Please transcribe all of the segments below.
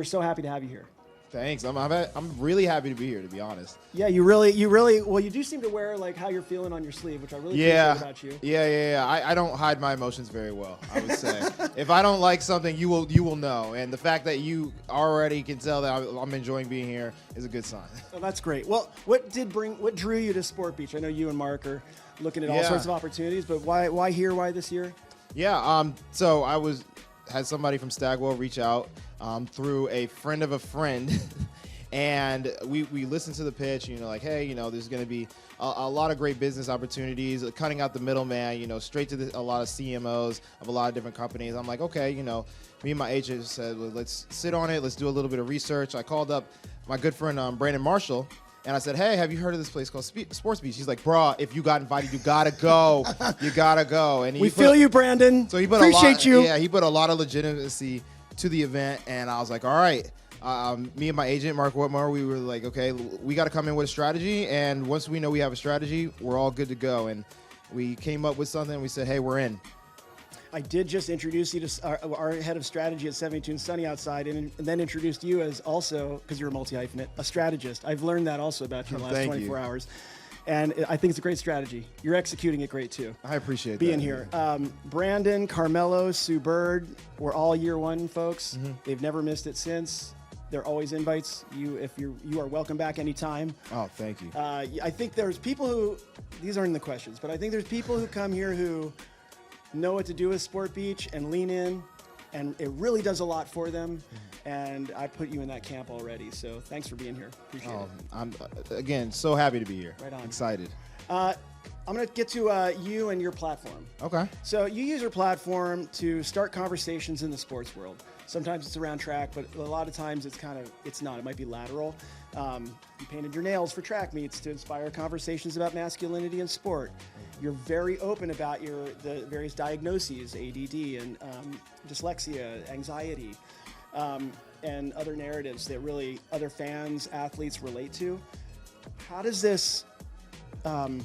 we're so happy to have you here. Thanks. I'm really happy to be here, to be honest. Yeah, you really, well, you do seem to wear like how you're feeling on your sleeve, which I really appreciate about you. Yeah. I don't hide my emotions very well, I would say. If I don't like something, you will know. And the fact that you already can tell that I'm enjoying being here is a good sign. Oh, that's great. Well, what drew you to Sport Beach? I know you and Mark are looking at all sorts of opportunities, but why here? Why this year? Yeah. So I had somebody from Stagwell reach out through a friend of a friend, and we listened to the pitch. Like, hey, there's going to be a lot of great business opportunities, cutting out the middleman. Straight to a lot of CMOs of a lot of different companies. I'm like, okay, me and my agent said, well, let's sit on it. Let's do a little bit of research. I called up my good friend Brandon Marshall. And I said, hey, have you heard of this place called Sports Beach? He's like, bro, if you got invited, you gotta go. You gotta go. And we feel you, Brandon. So he put appreciate you. Yeah, he put a lot of legitimacy to the event, and I was like, all right. Me and my agent, Mark Whitmore, we were like, okay, we got to come in with a strategy, and once we know we have a strategy, we're all good to go. And we came up with something, and we said, hey, we're in. I did just introduce you to our head of strategy at 72andSunny outside, and then introduced you as also, because you're a multi-hyphenate, a strategist. I've learned that also about you in the last 24 hours. And I think it's a great strategy. You're executing it great, too. I appreciate being here. Brandon, Carmelo, Sue Bird, we're all year one folks. Mm-hmm. They've never missed it since. They're always invites. You are welcome back anytime. Oh, thank you. I think there's people who, these aren't in the questions, but I think there's people who come here who know what to do with Sport Beach and lean in, and it really does a lot for them. Mm-hmm. And I put you in that camp already. So thanks for being here. Appreciate it. I'm, again, so happy to be here. Right on. Excited. I'm going to get to you and your platform. Okay. So you use your platform to start conversations in the sports world. Sometimes it's around track, but a lot of times it's not. It might be lateral. You painted your nails for track meets to inspire conversations about masculinity in sport. You're very open about the various diagnoses, ADD and dyslexia, anxiety, and other narratives that really other fans, athletes relate to. How does this, I'll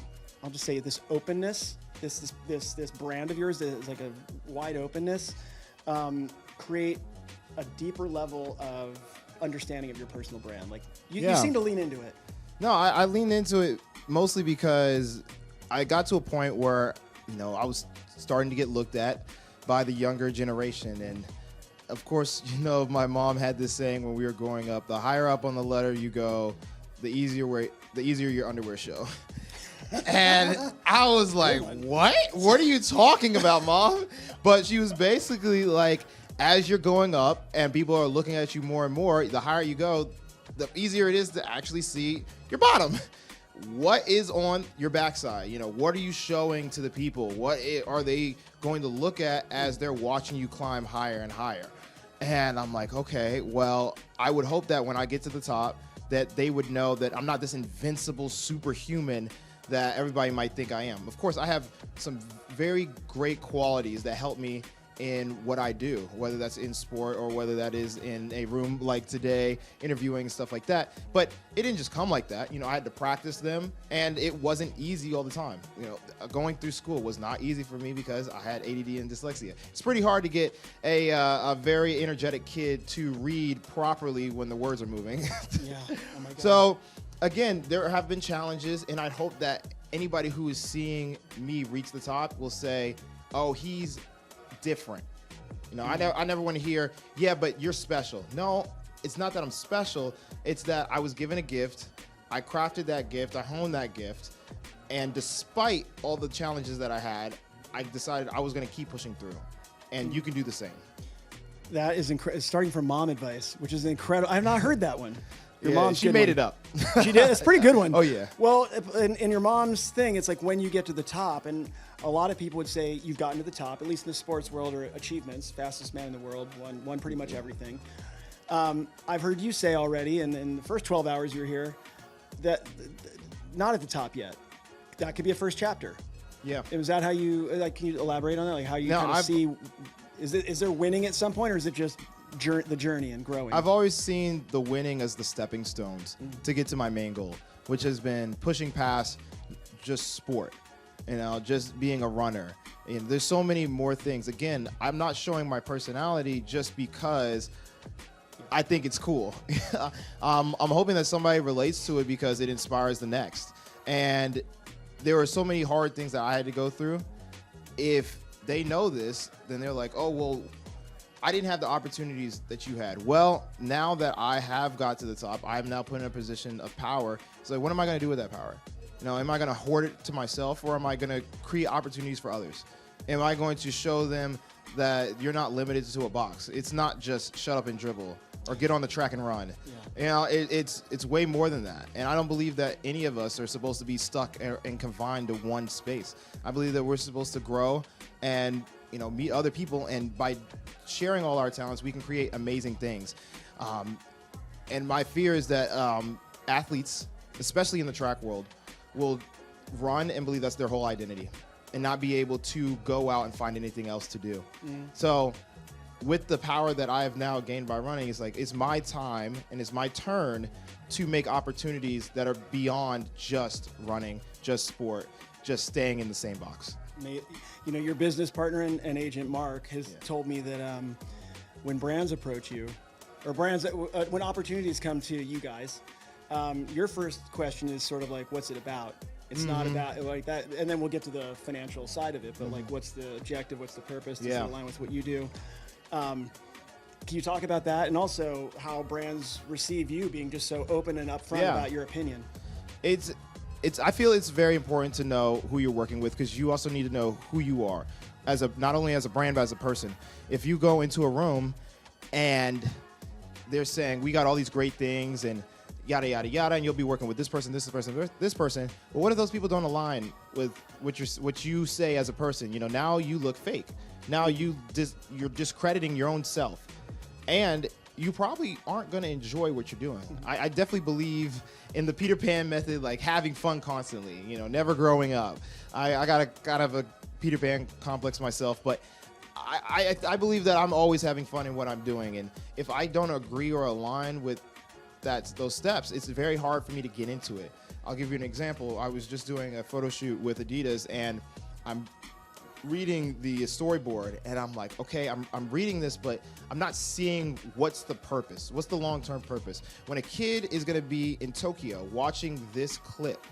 just say this openness, this brand of yours that is like a wide openness, create a deeper level of understanding of your personal brand? Like you seem to lean into it. No, I leaned into it mostly because I got to a point where, I was starting to get looked at by the younger generation. And of course, my mom had this saying when we were growing up, the higher up on the ladder you go, the easier your underwear show. And I was like, what? What are you talking about, Mom? But she was basically like, as you're going up and people are looking at you more and more, the higher you go, the easier it is to actually see your bottom. What is on your backside? What are you showing to the people? What are they going to look at as they're watching you climb higher and higher? And I'm like, okay, well, I would hope that when I get to the top, that they would know that I'm not this invincible superhuman that everybody might think I am. Of course, I have some very great qualities that help me in what I do, whether that's in sport or whether that is in a room like today, interviewing and stuff like that. But it didn't just come like that. I had to practice them, and it wasn't easy all the time. Going through school was not easy for me because I had ADD and dyslexia. It's pretty hard to get a very energetic kid to read properly when the words are moving. Yeah. Oh my God. So, again, there have been challenges, and I hope that anybody who is seeing me reach the top will say, oh, he's different. I never want to hear, yeah, but you're special. No, it's not that I'm special. It's that I was given a gift. I crafted that gift. I honed that gift. And despite all the challenges that I had, I decided I was going to keep pushing through. And you can do the same. That is incredible. Starting from mom advice, which is incredible. I've not heard that one. Your mom, she made it up. She did. It's a pretty good one. Oh, yeah. Well, in your mom's thing, it's like when you get to the top, and a lot of people would say you've gotten to the top, at least in the sports world, or achievements, fastest man in the world, won pretty much everything. I've heard you say already, and in the first 12 hours you were here, that not at the top yet. That could be a first chapter. Yeah. Was that how you, can you elaborate on that? Like how you kind of see, is there winning at some point, or is it just the journey and growing? I've always seen the winning as the stepping stones to get to my main goal, which has been pushing past just sport, just being a runner. And there's so many more things. Again, I'm not showing my personality just because I think it's cool. I'm hoping that somebody relates to it because it inspires the next. And there were so many hard things that I had to go through. If they know this, then they're like, oh, well, I didn't have the opportunities that you had. Well, now that I have got to the top, I'm now put in a position of power. It's like, what am I going to do with that power? You know, am I going to hoard it to myself, or am I going to create opportunities for others? Am I going to show them that you're not limited to a box? It's not just shut up and dribble or get on the track and run. Yeah. You know, it's way more than that. And I don't believe that any of us are supposed to be stuck and confined to one space. I believe that we're supposed to grow and, you know, meet other people, and by sharing all our talents, we can create amazing things. And my fear is that athletes, especially in the track world, will run and believe that's their whole identity and not be able to go out and find anything else to do. So with the power that I have now gained by running, it's like, it's my time and it's my turn to make opportunities that are beyond just running, just sport, just staying in the same box. You know, your business partner and agent, Mark, has told me that when brands approach you, or brands, when opportunities come to you guys, your first question is sort of like, what's it about? It's not about like that, and then we'll get to the financial side of it, but like, what's the objective, what's the purpose, does it align with what you do? Can you talk about that, and also how brands receive you being just so open and upfront about your opinion? I feel it's very important to know who you're working with, because you also need to know who you are, not only as a brand, but as a person. If you go into a room and they're saying, we got all these great things and yada, yada, yada, and you'll be working with this person, this person, this person. Well, what if those people don't align with what you say as a person? You know, now you look fake. Now you're discrediting your own self. And you probably aren't going to enjoy what you're doing. I definitely believe in the Peter Pan method, like having fun constantly, you know, never growing up. I got a kind of a Peter Pan complex myself, but I believe that I'm always having fun in what I'm doing. And if I don't agree or align with those steps, it's very hard for me to get into it. I'll give you an example. I was just doing a photo shoot with Adidas, and I'm reading the storyboard, and I'm like, okay, I'm reading this, but I'm not seeing what's the purpose. What's the long-term purpose? When a kid is going to be in Tokyo watching this clip,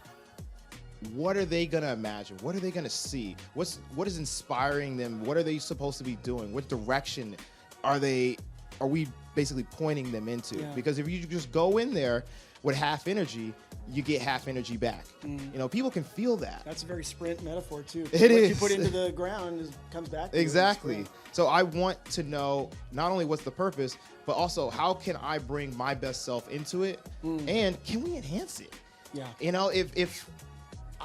what are they going to imagine? What are they going to see? What is inspiring them? What are they supposed to be doing? What direction are we basically pointing them into? Because if you just go in there with half energy, you get half energy back. You know, people can feel that. That's a very Sprint metaphor too. It is. What you put into the ground comes back to exactly. you. So I want to know not only what's the purpose, but also how can I bring my best self into it, and can we enhance it? Yeah. You know, if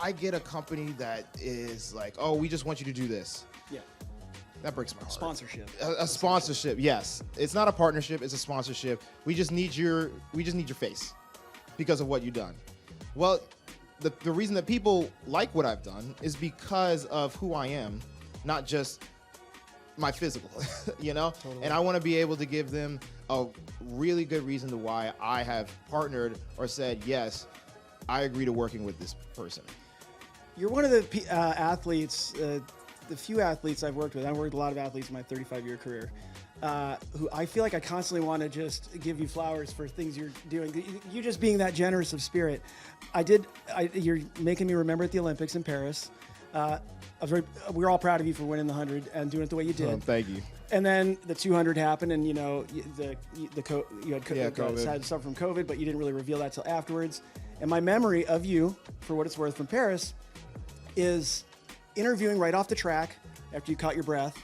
I get a company that is like, oh, we just want you to do this. Yeah. That breaks my heart. Sponsorship. A sponsorship, yes. It's not a partnership, it's a sponsorship. We just need your face because of what you've done. Well, the reason that people like what I've done is because of who I am, not just my physical, you know? Totally. And I want to be able to give them a really good reason to why I have partnered or said, yes, I agree to working with this person. You're one of the athletes, the few athletes I've worked with. I've worked with a lot of athletes in my 35-year career, who I feel like I constantly want to just give you flowers for things you're doing. You just being that generous of spirit. You're making me remember at the Olympics in Paris. We're all proud of you for winning the 100 and doing it the way you did. Oh, thank you. And then the 200 happened, and you know you had suffered from COVID, but you didn't really reveal that till afterwards. And my memory of you, for what it's worth, from Paris, is interviewing right off the track after you caught your breath,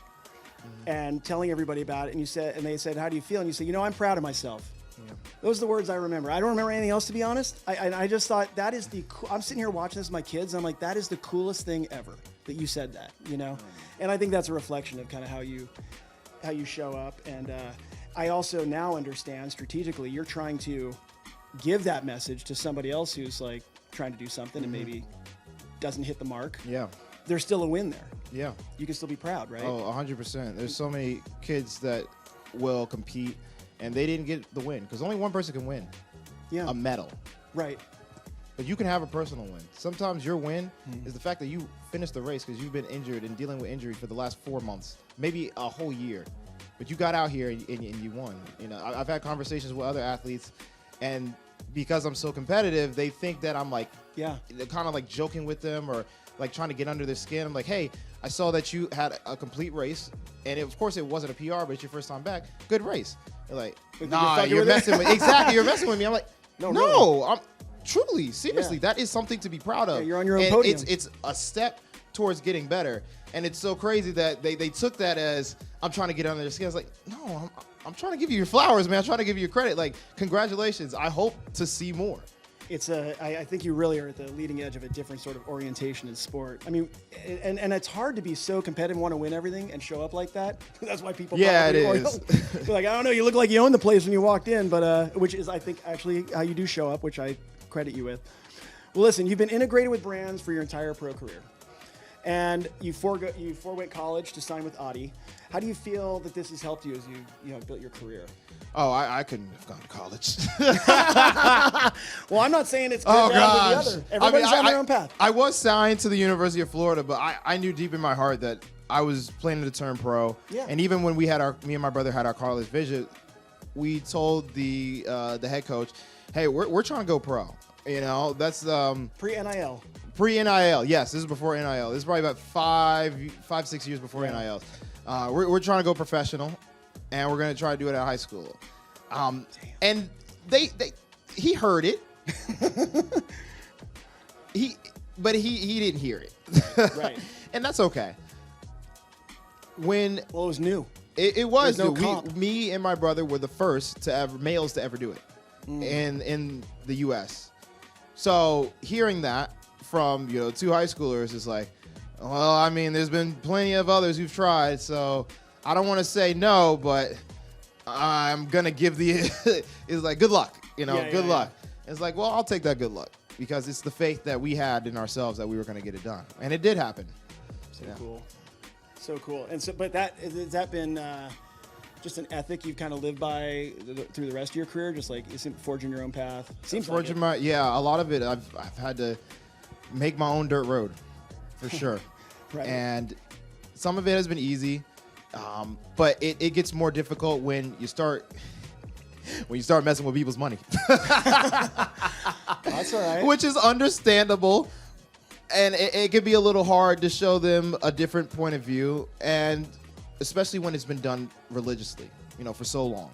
and telling everybody about it. And they said, "How do you feel?" And you said, "You know, I'm proud of myself." Yeah. Those are the words I remember. I don't remember anything else, to be honest. I just thought that is I'm sitting here watching this with my kids. And I'm like, that is the coolest thing ever that you said that, you know? And I think that's a reflection of kind of how you show up. And I also now understand strategically you're trying to give that message to somebody else who's like trying to do something and maybe doesn't hit the mark. Yeah. There's still a win there. Yeah. You can still be proud, right? Oh, 100%. There's so many kids that will compete and they didn't get the win because only one person can win a medal. Right. But you can have a personal win. Sometimes your win is the fact that you finished the race because you've been injured and dealing with injury for the last 4 months, maybe a whole year. but you got out here and you won. You know, I've had conversations with other athletes, and because I'm so competitive, they think that I'm like, Yeah. kind of like joking with them or like trying to get under their skin. I'm like, hey, I saw that you had a complete race, and of course it wasn't a PR, but it's your first time back. Good race. They're like, nah, you're messing with exactly. You're messing with me. I'm like, no, really. I'm truly, seriously, Yeah. that is something to be proud of. Yeah, you're on your own and podium. It's a step towards getting better, and it's so crazy that they took that as I'm trying to get under their skin. I was like, no, I'm trying to give you your flowers, man. I'm trying to give you your credit. Like, congratulations. I hope to see more. I think you really are at the leading edge of a different sort of orientation in sport. I mean, and it's hard to be so competitive and want to win everything and show up like that. That's why people Yeah, probably it is. They're like, I don't know, you look like you own the place when you walked in, but which is, I think, actually how you do show up, which I credit you with. Well, listen, you've been integrated with brands for your entire pro career, and you forewent college to sign with Audi. How do you feel that this has helped you as you built your career? Oh, I couldn't have gone to college. Well, I'm not saying it's good Oh, bad or the gosh. other. Everybody's on their own path. I was signed to the University of Florida, but I knew deep in my heart that I was planning to turn pro. Yeah. And even when me and my brother had our college visit, we told the head coach, hey, we're trying to go pro. You know, that's Pre-NIL. Pre-NIL, yes. This is before NIL. This is probably about 5-6 years before NIL. We're trying to go professional, and we're going to try to do it at high school. And he heard it. But he didn't hear it. Right. And that's okay. Well, it was new. It was There's no new. comp. Me and my brother were the first males to ever do it in the U.S. So hearing that from two high schoolers is like, well, I mean, there's been plenty of others who've tried, so I don't want to say no, but I'm gonna give it's like good luck, good luck. It's like, well, I'll take that good luck because it's the faith that we had in ourselves that we were gonna get it done, and it did happen. Cool, so cool. And so, but has that been just an ethic you've kind of lived by through the rest of your career? Just like isn't forging your own path? Seems like it. A lot of it I've had to make my own dirt road, for sure. Right. And some of it has been easy, but it gets more difficult when you start messing with people's money. That's all right. Which is understandable, and it can be a little hard to show them a different point of view, and especially when it's been done religiously, for so long.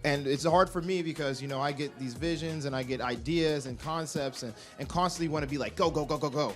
And it's hard for me because, I get these visions and I get ideas and concepts and constantly want to be like, go, go, go, go, go.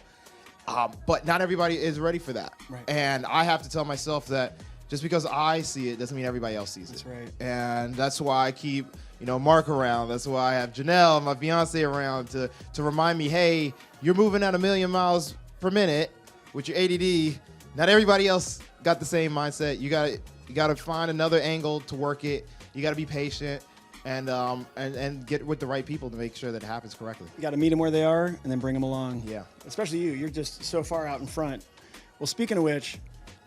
But not everybody is ready for that. Right. And I have to tell myself that just because I see it doesn't mean everybody else sees it. That's right. And that's why I keep, Mark around. That's why I have Janelle, my fiance, around to remind me, hey, you're moving at 1,000,000 miles per minute with your ADD. Not everybody else got the same mindset. You got to find another angle to work it. You got to be patient and get with the right people to make sure that it happens correctly. You got to meet them where they are and then bring them along. Yeah. Especially you. You're just so far out in front. Well, speaking of which,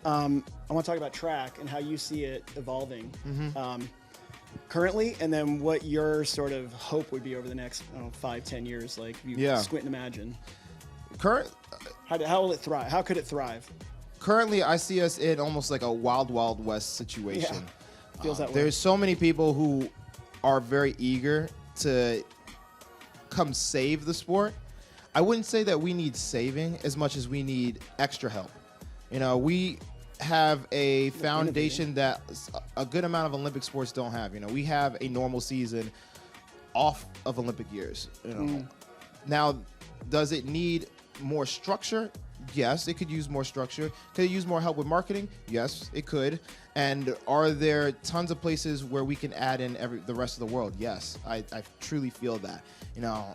I want to talk about track and how you see it evolving currently, and then what your sort of hope would be over the next 5-10 years. Like, you squint and imagine. How will it thrive? How could it thrive? Currently, I see us in almost like a wild, wild west situation. Yeah. Feels that way. There's so many people who are very eager to come save the sport. I wouldn't say that we need saving as much as we need extra help. We have a foundation that a good amount of Olympic sports don't have. We have a normal season off of Olympic years. Now, does it need more structure? Yes, it could use more structure. Could it use more help with marketing? Yes, it could. And are there tons of places where we can add in the rest of the world? Yes, I truly feel that.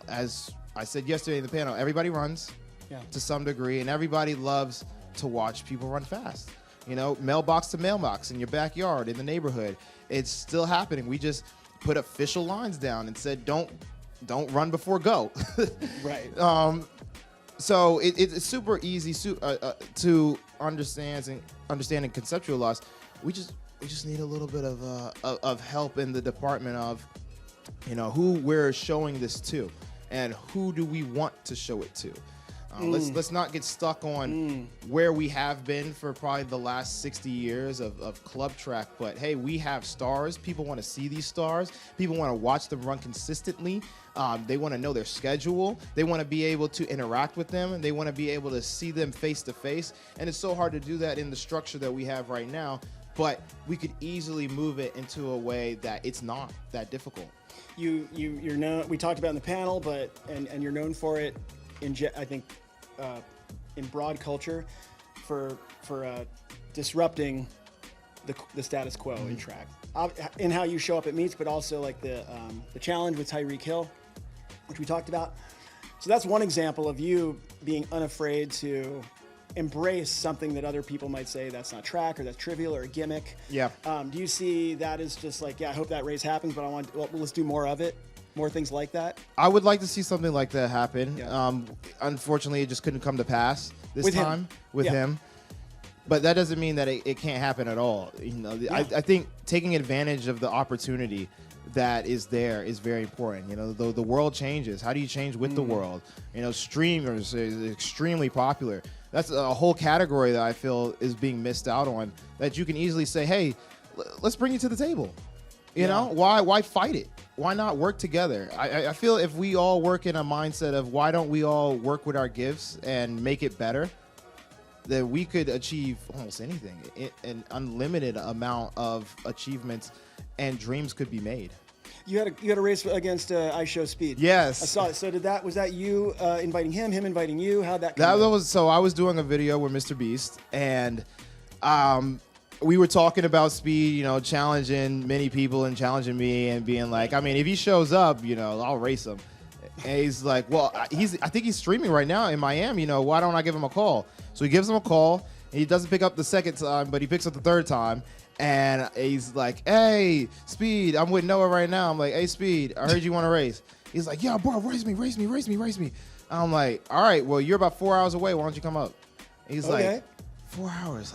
As I said yesterday in the panel, everybody runs to some degree, and everybody loves to watch people run fast. Mailbox to mailbox in your backyard, in the neighborhood. It's still happening. We just put official lines down and said, don't run before go. Right. So it's super easy to understand and conceptualize. We just need a little bit of help in the department of, who we're showing this to, and who do we want to show it to. Let's not get stuck on where we have been for probably the last 60 years of club track. But hey, we have stars. People want to see these stars. People want to watch them run consistently. They want to know their schedule. They want to be able to interact with them. They want to be able to see them face to face. And it's so hard to do that in the structure that we have right now. But we could easily move it into a way that it's not that difficult. You're known. We talked about in the panel, but and you're known for it I think in broad culture for disrupting the status quo in track, in how you show up at meets, but also like the challenge with Tyreek Hill, which we talked about. So that's one example of you being unafraid to embrace something that other people might say that's not track or that's trivial or a gimmick. Yeah. Do you see that as just like, yeah, I hope that race happens, but let's do more of it, more things like that? I would like to see something like that happen. Yeah. Unfortunately, it just couldn't come to pass this With him. time with Yeah. him. But that doesn't mean that it can't happen at all. I think taking advantage of the opportunity that is there is very important. The world changes. How do you change with the world? Streamers is extremely popular. That's a whole category that I feel is being missed out on, that you can easily say, hey, let's bring you to the table. You know, why fight it? Why not work together? I feel if we all work in a mindset of why don't we all work with our gifts and make it better, that we could achieve almost anything, an unlimited amount of achievements, and dreams could be made. You had a race against I Show Speed. Yes. I saw it. So was that you inviting him inviting you? How'd that come That about? was so I was doing a video with Mr. Beast, and we were talking about speed, challenging many people and challenging me and being like, I mean, if he shows up, I'll race him. And he's like, well, I think he's streaming right now in Miami. Why don't I give him a call? So he gives him a call. And he doesn't pick up the second time, but he picks up the third time. And he's like, hey, Speed, I'm with Noah right now. I'm like, hey, Speed, I heard you want to race. He's like, yeah, bro, race me. I'm like, all right, well, you're about 4 hours away. Why don't you come up? And he's like, 4 hours?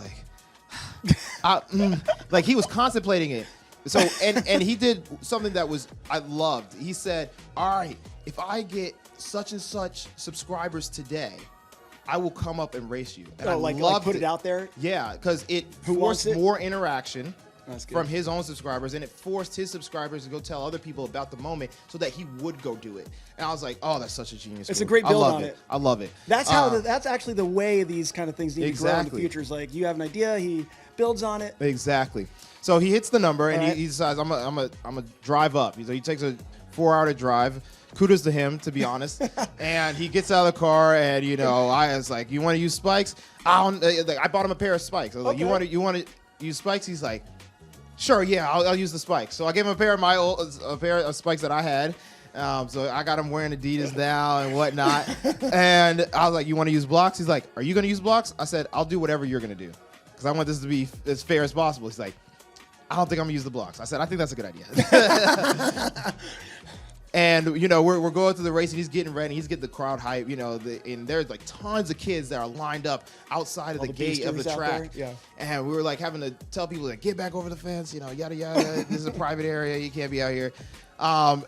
Like he was contemplating it. So, and he did something that I loved. He said, all right, if I get such and such subscribers today, I will come up and race you. And like put it out there? Yeah, because it forced more interaction from his own subscribers, and it forced his subscribers to go tell other people about the moment so that he would go do it. And I was like, oh, that's such a genius It's move. a great build on it. I love it. That's that's actually the way these kind of things need to grow in the future. Is like you have an idea, he builds on it. Exactly. So he hits the number, and right. he decides, I'm a drive up. He takes a 4 hour drive. Kudos to him, to be honest. And he gets out of the car, and I was like, "You want to use spikes?" I bought him a pair of spikes. I was like, "You want to use spikes?" He's like, "Sure, yeah, I'll use the spikes." So I gave him a pair of spikes that I had. So I got him wearing Adidas now and whatnot. And I was like, "You want to use blocks?" He's like, "Are you going to use blocks?" I said, "I'll do whatever you're going to do, because I want this to be as fair as possible." He's like, "I don't think I'm going to use the blocks." I said, "I think that's a good idea." And, we're going through the race, and he's getting ready. He's getting the crowd hype, and there's like tons of kids that are lined up outside of the gate of the track. Yeah. And we were like having to tell people, like, get back over the fence, yada, yada. This is a private area. You can't be out here. And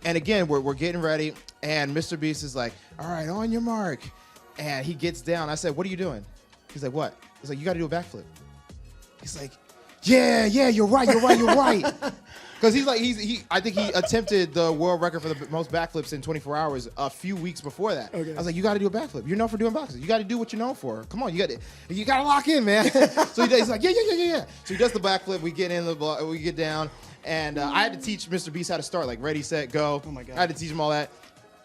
again, we're getting ready, and Mr. Beast is like, all right, on your mark. And he gets down. I said, what are you doing? He's like, what? He's like, you got to do a backflip. He's like, yeah, you're right. Because I think he attempted the world record for the most backflips in 24 hours a few weeks before that. Okay. I was like, you got to do a backflip. You're known for doing boxes. You got to do what you're known for. Come on, you got to lock in, man. So he's like, yeah. So he does the backflip. We get we get down, and I had to teach Mr. Beast how to start, like ready, set, go. Oh my God. I had to teach him all that.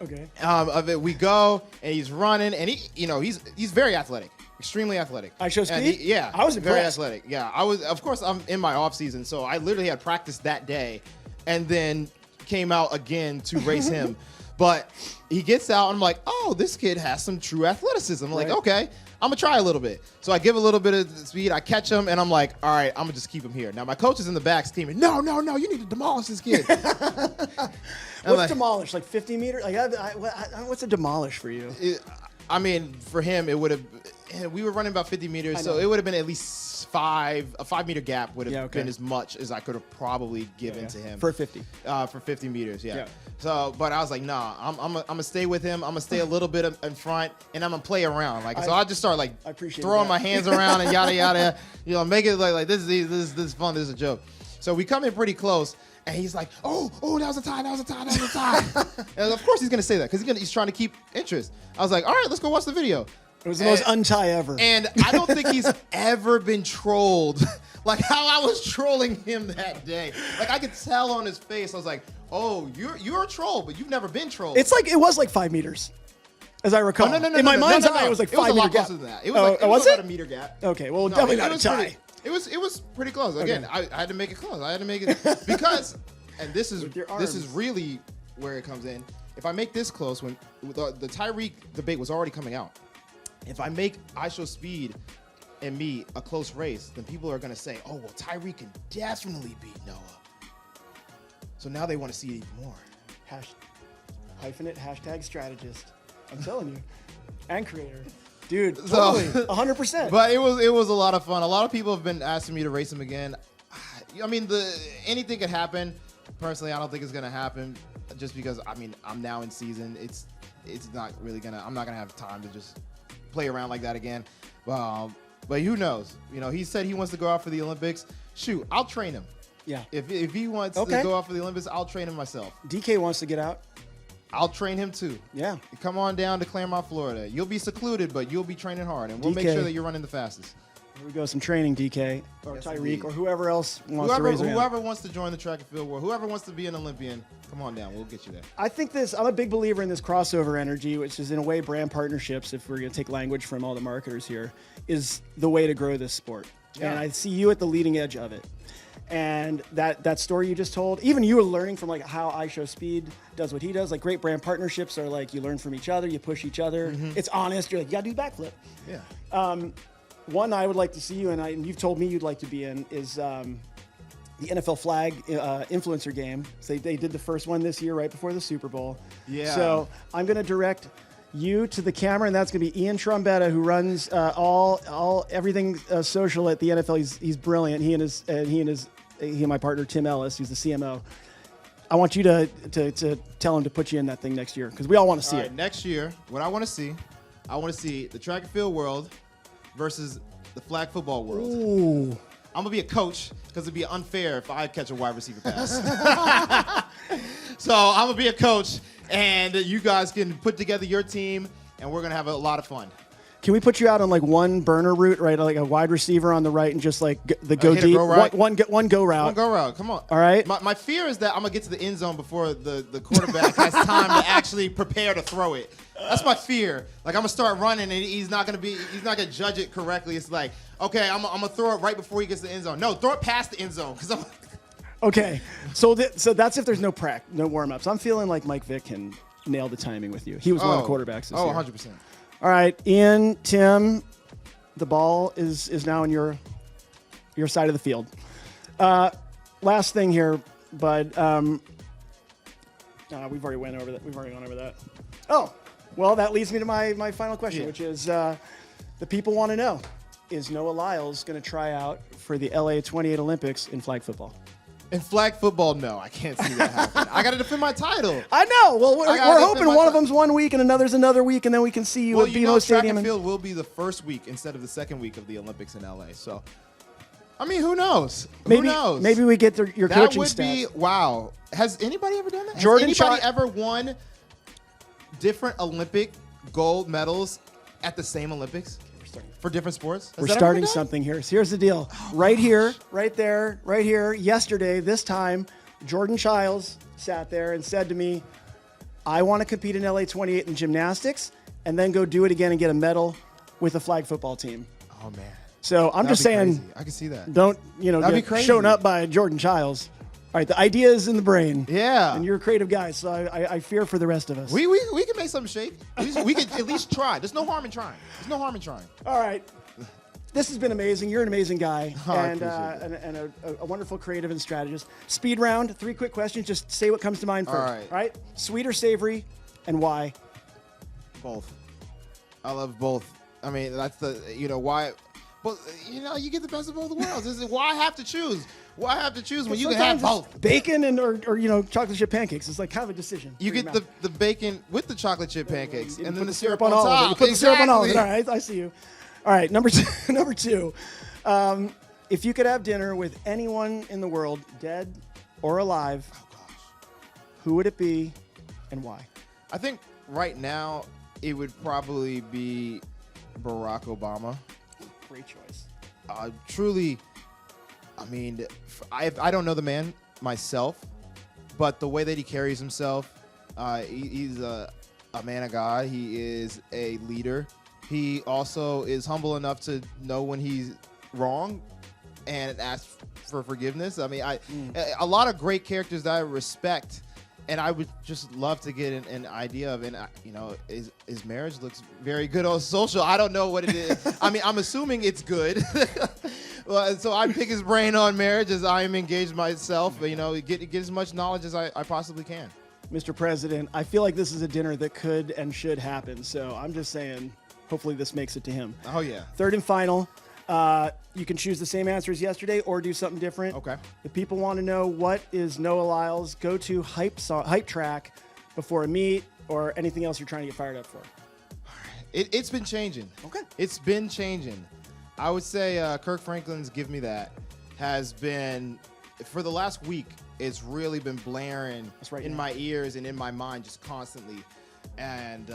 Okay. Of it, we go, and he's running, and he's very athletic. Extremely athletic. I Show Speed? Yeah. I was very impressed. athletic. Yeah. Of course, I'm in my off season, so I literally had practice that day and then came out again to race him. But he gets out, and I'm like, oh, this kid has some true athleticism. I'm like, okay, I'm going to try a little bit. So I give a little bit of speed. I catch him, and I'm like, all right, I'm going to just keep him here. Now, my coach is in the back screaming, no, you need to demolish this kid. What's demolish? Like 50 meters? Like, what's a demolish for you? I mean, for him, it would have. We were running about 50 meters, so it would have been at least a 5-meter gap would have been as much as I could have probably given to him for 50. For 50 meters, yeah. So, but I was like, nah, I'm gonna stay with him. I'm gonna stay a little bit in front, and I'm gonna play around. Like, so I just start like throwing my hands around and yada yada. You know, make it like this is fun. This is a joke. So we come in pretty close. And he's like, oh, that was a tie. And of course he's gonna say that because he's trying to keep interest. I was like, all right, let's go watch the video. It was the most untie ever. And I don't think he's ever been trolled like how I was trolling him that day. Like I could tell on his face. I was like, oh, you're a troll, but you've never been trolled. It was like 5 meters, as I recall. No. In my mind's eye, it was like 5 meter gap. It was a lot closer than that. It was about a meter gap. Okay, well, definitely not a tie. It was pretty close. Again, I had to make it close. I had to make it because, and this is really where it comes in. If I make this close, when the Tyreek debate was already coming out, if I make I Show Speed and me a close race, then people are gonna say, oh well, Tyreek can definitely beat Noah. So now they want to see it even more. Hyphenate hashtag strategist. I'm telling you, and creator. Dude, totally, 100%. But it was a lot of fun. A lot of people have been asking me to race him again. I mean, anything could happen. Personally, I don't think it's gonna happen, just because I mean I'm now in season. It's not really gonna. I'm not gonna have time to just play around like that again. But who knows? You know, he said he wants to go out for the Olympics. Shoot, I'll train him. Yeah. If he wants to go out for the Olympics, I'll train him myself. DK wants to get out. I'll train him too. Yeah. Come on down to Claremont, Florida. You'll be secluded, but you'll be training hard, and we'll make sure that you're running the fastest. Here we go, some training, DK, or Tyreek, or whoever else wants to raise their hand. Whoever wants to join the track and field world, whoever wants to be an Olympian, come on down. We'll get you there. I think I'm a big believer in this crossover energy, which is in a way brand partnerships, if we're going to take language from all the marketers here, is the way to grow this sport. Yeah. And I see you at the leading edge of it. And that story you just told, even you were learning from like how I Show Speed does what he does. Like great brand partnerships are like you learn from each other, you push each other. Mm-hmm. It's honest. You're like, you gotta do the backflip. Yeah. One I would like to see you and you've told me you'd like to be in is the NFL flag influencer game. So they did the first one this year right before the Super Bowl. Yeah. So I'm gonna direct you to the camera, and that's going to be Ian Trombetta, who runs everything social at the NFL. He's brilliant. He and my partner Tim Ellis, who's the CMO. I want you to tell him to put you in that thing next year because we all want to see it. Next year, what I want to see the track and field world versus the flag football world. Ooh. I'm gonna be a coach because it'd be unfair if I catch a wide receiver pass. So I'm gonna be a coach, and you guys can put together your team, and we're gonna have a lot of fun. Can we put you out on like one burner route, right? Like a wide receiver on the right, and just like the go deep, one go route. One go route. Come on. All right. My fear is that I'm gonna get to the end zone before the quarterback has time to actually prepare to throw it. That's my fear. Like I'm gonna start running, and he's not gonna judge it correctly. It's like, okay, I'm gonna throw it right before he gets to the end zone. No, throw it past the end zone because I'm. Okay, so that's if there's no warm-ups. I'm feeling like Mike Vick can nail the timing with you. He was one of the quarterbacks this year. 100%. All right, Ian, Tim, the ball is now in your side of the field. Last thing here, bud. We've already gone over that. Oh, well, that leads me to my final question, which is the people want to know: is Noah Lyles going to try out for the LA 28 Olympics in flag football? In flag football, no, I can't see that happening. I got to defend my title. I know. Well, we're hoping one of them's 1 week and another's another week, and then we can see you at BMO Stadium. Track and field will be the first week instead of the second week of the Olympics in LA. So, I mean, who knows? Who knows? Maybe we get your coaching staff. That would be wow. Has anybody ever done that? Has anybody ever won different Olympic gold medals at the same Olympics? For different sports? We're starting something here. So here's the deal. Right here, right there, right here, yesterday, this time, Jordan Childs sat there and said to me, I want to compete in LA 28 in gymnastics and then go do it again and get a medal with a flag football team. Oh, man. So I'm just saying, crazy. I can see that. Don't, get shown up by Jordan Childs. All right, the idea is in the brain. Yeah. And you're a creative guy, so I fear for the rest of us. We can make something shake. We can at least try. There's no harm in trying. All right. This has been amazing. You're an amazing guy and a wonderful creative and strategist. Speed round, 3 quick questions. Just say what comes to mind first. All right. Sweet or savory, and why? Both. I love both. I mean, that's why. But you get the best of both worlds. This is why I have to choose. Why I have to choose when you can have both? Bacon and or chocolate chip pancakes. It's like kind of a decision. You get the bacon with the chocolate chip pancakes, and then the syrup on on all of it. top. You put the syrup on all of it. All right, I see you. All right, number two. Number two. If you could have dinner with anyone in the world, dead or alive, who would it be, and why? I think right now it would probably be Barack Obama. Great choice. Truly, I mean, I don't know the man myself, but the way that he carries himself, he's a man of God. He is a leader. He also is humble enough to know when he's wrong and ask for forgiveness. I mean, a lot of great characters that I respect, and I would just love to get an idea of. And his marriage looks very good on social. I don't know what it is. I mean, I'm assuming it's good. Well, so I pick his brain on marriage as I am engaged myself. Get as much knowledge as I possibly can. Mr. President, I feel like this is a dinner that could and should happen. So I'm just saying, hopefully this makes it to him. Oh yeah. Third and final. You can choose the same answer as yesterday or do something different. Okay. If people want to know what is Noah Lyles' go-to hype track before a meet or anything else you're trying to get fired up for. It's been changing. Okay. It's been changing. I would say Kirk Franklin's "Give Me That" has been, for the last week, it's really been blaring in my ears and in my mind just constantly. And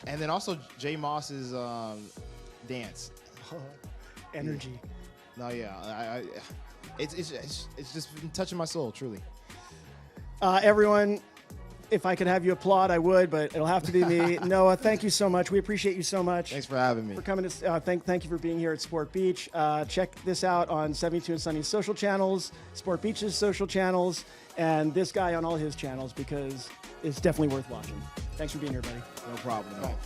then also Jay Moss's dance. Energy. No, yeah. It's just been touching my soul, truly. Everyone, if I could have you applaud, I would, but it'll have to be me. Noah, thank you so much. We appreciate you so much. Thanks for having me. For coming to thank you for being here at Sport Beach. Check this out on 72andSunny's social channels, Sport Beach's social channels, and this guy on all his channels because it's definitely worth watching. Thanks for being here, buddy. No problem. All right.